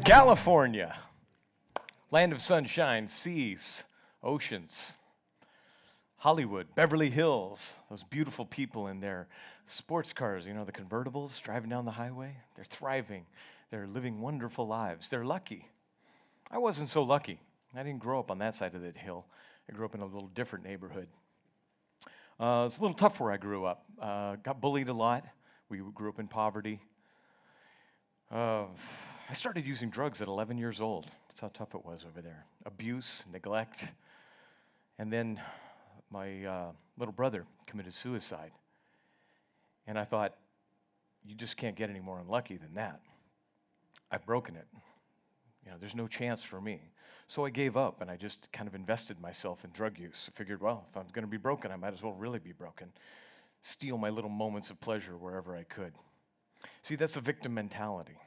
California, land of sunshine, seas, oceans. Hollywood, Beverly Hills, those beautiful people in their sports cars, you know, the convertibles driving down the highway. They're thriving. They're living wonderful lives. They're lucky. I wasn't so lucky. I didn't grow up on that side of the hill. I grew up in a little different neighborhood. It's a little tough where I grew up. Got bullied a lot. We grew up in poverty. I started using drugs at 11 years old. That's how tough it was over there. Abuse, neglect. And then my little brother committed suicide. And I thought, you just can't get any more unlucky than that. I've broken it. You know, there's no chance for me. So I gave up, and I just kind of invested myself in drug use. I figured, well, if I'm going to be broken, I might as well really be broken. Steal my little moments of pleasure wherever I could. See, that's a victim mentality.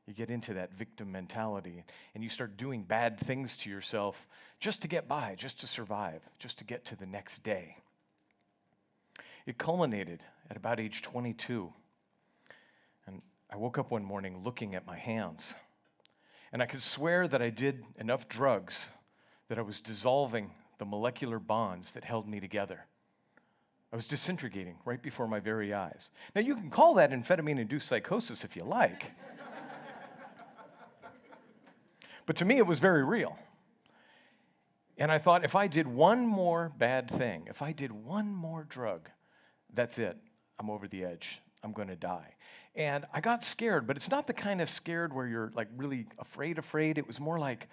You get into that victim mentality, and you start doing bad things to yourself just to get by, just to survive, just to get to the next day. It culminated at about age 22, and I woke up one morning looking at my hands, and I could swear that I did enough drugs that I was dissolving the molecular bonds that held me together. I was disintegrating right before my very eyes. Now, you can call that amphetamine-induced psychosis if you like. But to me, it was very real. And I thought, if I did one more bad thing, if I did one more drug, that's it. I'm over the edge. I'm going to die. And I got scared, but it's not the kind of scared where you're like really afraid. It was more like,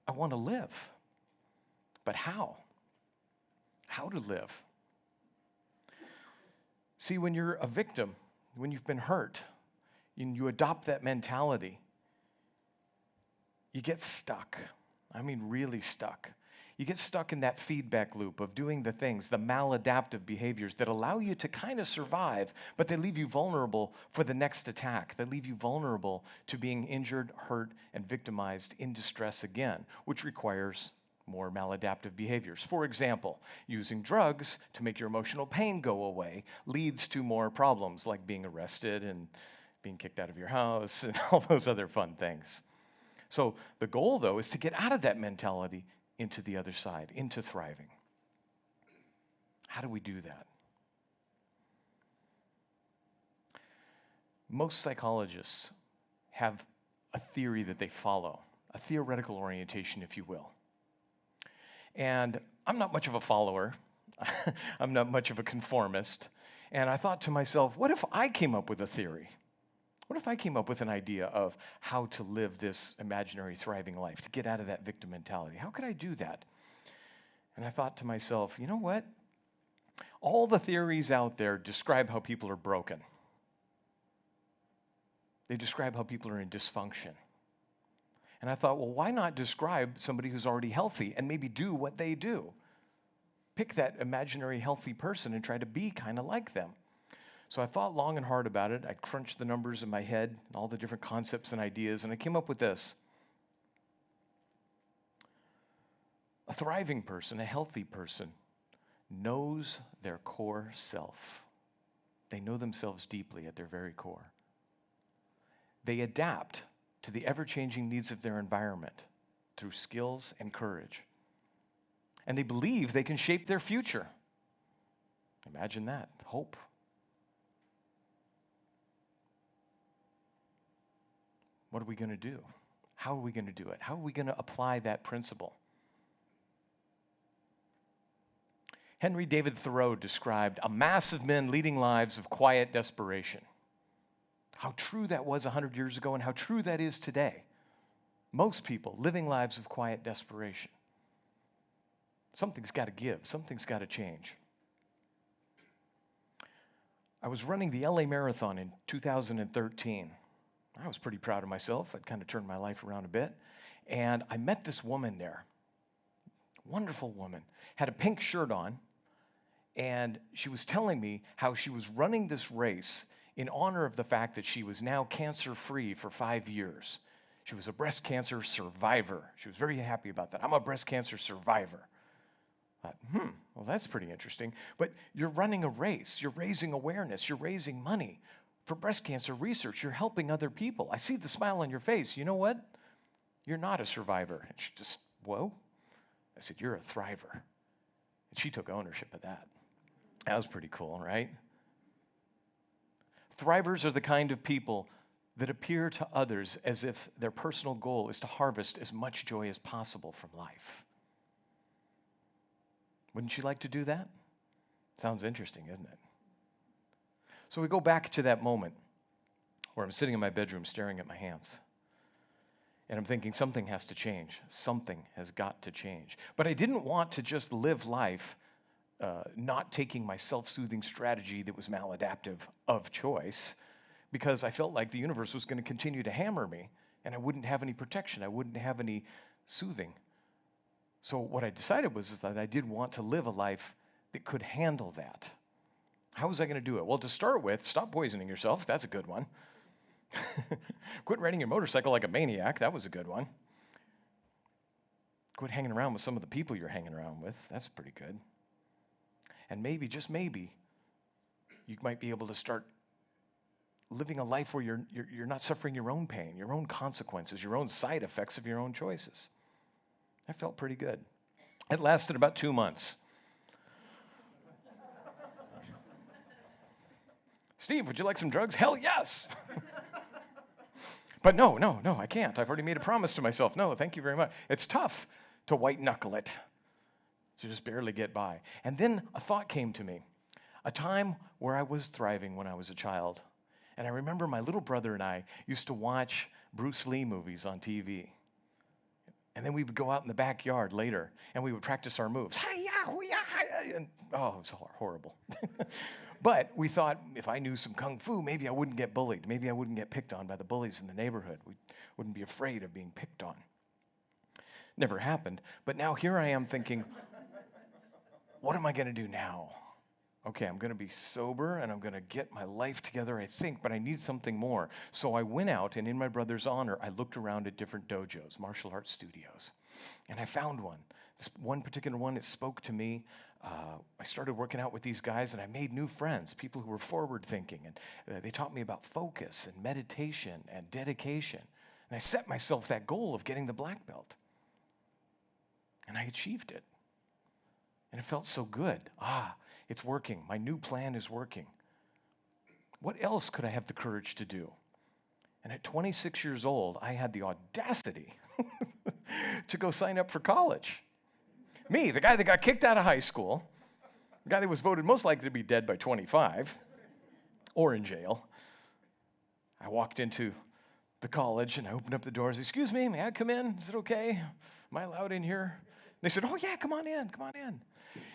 I want to live. But how? How to live? See, when you're a victim, when you've been hurt, and you adopt that mentality, you get stuck. I mean, really stuck. You get stuck in that feedback loop of doing the things, the maladaptive behaviors that allow you to kind of survive, but they leave you vulnerable for the next attack. They leave you vulnerable to being injured, hurt, and victimized in distress again, which requires more maladaptive behaviors. For example, using drugs to make your emotional pain go away leads to more problems like being arrested and being kicked out of your house and all those other fun things. So the goal, though, is to get out of that mentality into the other side, into thriving. How do we do that? Most psychologists have a theory that they follow, a theoretical orientation, if you will. And I'm not much of a follower. I'm not much of a conformist. And I thought to myself, what if I came up with a theory? What if I came up with an idea of how to live this imaginary thriving life, to get out of that victim mentality? How could I do that? And I thought to myself, you know what? All the theories out there describe how people are broken. They describe how people are in dysfunction. And I thought, well, why not describe somebody who's already healthy and maybe do what they do? Pick that imaginary healthy person and try to be kind of like them. So I thought long and hard about it. I crunched the numbers in my head, all the different concepts and ideas, and I came up with this. A thriving person, a healthy person, knows their core self. They know themselves deeply at their very core. They adapt to the ever-changing needs of their environment through skills and courage. And they believe they can shape their future. Imagine that, hope. What are we going to do? How are we going to do it? How are we going to apply that principle? Henry David Thoreau described a mass of men leading lives of quiet desperation. How true that was 100 years ago and how true that is today. Most people living lives of quiet desperation. Something's got to give. Something's got to change. I was running the LA Marathon in 2013. I was pretty proud of myself. I'd kind of turned my life around a bit. And I met this woman there. Wonderful woman. Had a pink shirt on. And she was telling me how she was running this race in honor of the fact that she was now cancer-free for 5 years. She was a breast cancer survivor. She was very happy about that. I'm a breast cancer survivor. I thought, Well, that's pretty interesting. But you're running a race. You're raising awareness. You're raising money for breast cancer research. You're helping other people. I see the smile on your face. You know what? You're not a survivor. And she just, whoa. I said, you're a thriver. And she took ownership of that. That was pretty cool, right? Thrivers are the kind of people that appear to others as if their personal goal is to harvest as much joy as possible from life. Wouldn't you like to do that? Sounds interesting, isn't it? So we go back to that moment where I'm sitting in my bedroom staring at my hands. And I'm thinking something has to change. Something has got to change. But I didn't want to just live life not taking my self-soothing strategy that was maladaptive of choice, because I felt like the universe was going to continue to hammer me and I wouldn't have any protection. I wouldn't have any soothing. So what I decided was that I did want to live a life that could handle that. How was I going to do it? Well, to start with, stop poisoning yourself. That's a good one. Quit riding your motorcycle like a maniac. That was a good one. Quit hanging around with some of the people you're hanging around with. That's pretty good. And maybe, just maybe, you might be able to start living a life where you're not suffering your own pain, your own consequences, your own side effects of your own choices. That felt pretty good. It lasted about 2 months. Steve, would you like some drugs? Hell yes. But no, I can't. I've already made a promise to myself. No, thank you very much. It's tough to white knuckle it, to just barely get by. And then a thought came to me, a time where I was thriving when I was a child. And I remember my little brother and I used to watch Bruce Lee movies on TV. And then we would go out in the backyard later, and we would practice our moves. And, oh, it was horrible. But we thought, if I knew some kung fu, maybe I wouldn't get bullied. Maybe I wouldn't get picked on by the bullies in the neighborhood. We wouldn't be afraid of being picked on. Never happened. But now here I am thinking, what am I going to do now? Okay, I'm going to be sober, and I'm going to get my life together, I think, but I need something more. So I went out, and in my brother's honor, I looked around at different dojos, martial arts studios, and I found one. This one particular one, it spoke to me. I started working out with these guys, and I made new friends, people who were forward-thinking, and they taught me about focus and meditation and dedication. And I set myself that goal of getting the black belt, and I achieved it. And it felt so good. It's working. My new plan is working. What else could I have the courage to do? And at 26 years old, I had the audacity to go sign up for college. Me, the guy that got kicked out of high school, the guy that was voted most likely to be dead by 25 or in jail. I walked into the college and I opened up the doors. Excuse me, may I come in? Is it okay? Am I allowed in here? They said, oh yeah, come on in.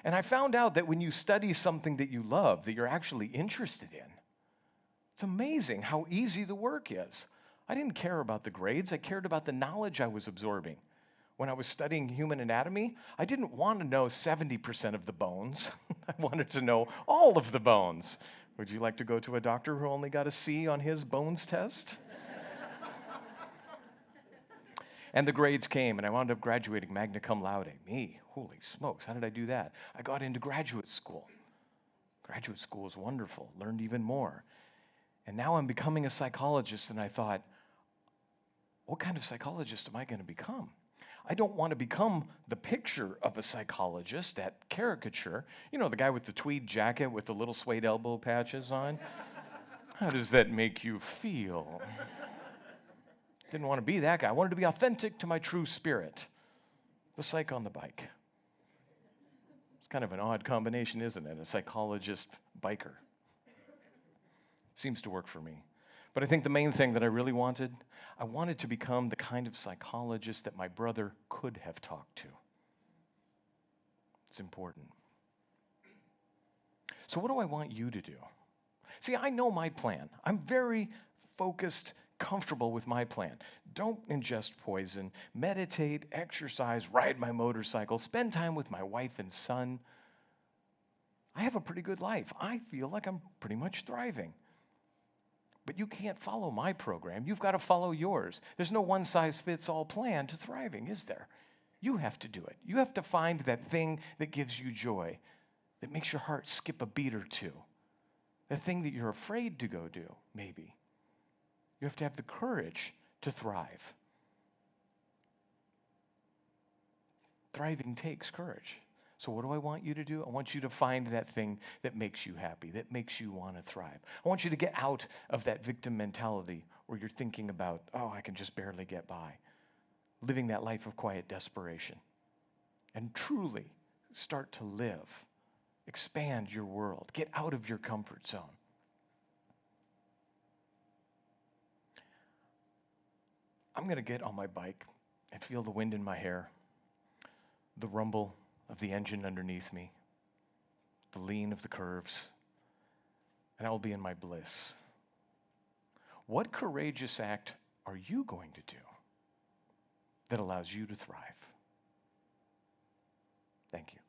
And I found out that when you study something that you love, that you're actually interested in, it's amazing how easy the work is. I didn't care about the grades. I cared about the knowledge I was absorbing. When I was studying human anatomy, I didn't want to know 70% of the bones. I wanted to know all of the bones. Would you like to go to a doctor who only got a C on his bones test? And the grades came, and I wound up graduating magna cum laude. Me, holy smokes, how did I do that? I got into graduate school. Graduate school was wonderful, learned even more. And now I'm becoming a psychologist, and I thought, what kind of psychologist am I going to become? I don't want to become the picture of a psychologist, that caricature. You know, the guy with the tweed jacket with the little suede elbow patches on. How does that make you feel? Didn't want to be that guy. I wanted to be authentic to my true spirit. The Psych on the Bike. It's kind of an odd combination, isn't it? A psychologist biker. Seems to work for me. But I think the main thing that I really wanted, I wanted to become the kind of psychologist that my brother could have talked to. It's important. So what do I want you to do? See, I know my plan. I'm very focused, comfortable with my plan. Don't ingest poison, meditate, exercise, ride my motorcycle, spend time with my wife and son. I have a pretty good life. I feel like I'm pretty much thriving. But you can't follow my program. You've got to follow yours. There's no one-size-fits-all plan to thriving, is there? You have to do it. You have to find that thing that gives you joy, that makes your heart skip a beat or two, the thing that you're afraid to go do, maybe. You have to have the courage to thrive. Thriving takes courage. So what do I want you to do? I want you to find that thing that makes you happy, that makes you want to thrive. I want you to get out of that victim mentality where you're thinking about, oh, I can just barely get by. Living that life of quiet desperation. And truly start to live. Expand your world. Get out of your comfort zone. I'm going to get on my bike and feel the wind in my hair, the rumble of the engine underneath me, the lean of the curves, and I will be in my bliss. What courageous act are you going to do that allows you to thrive? Thank you.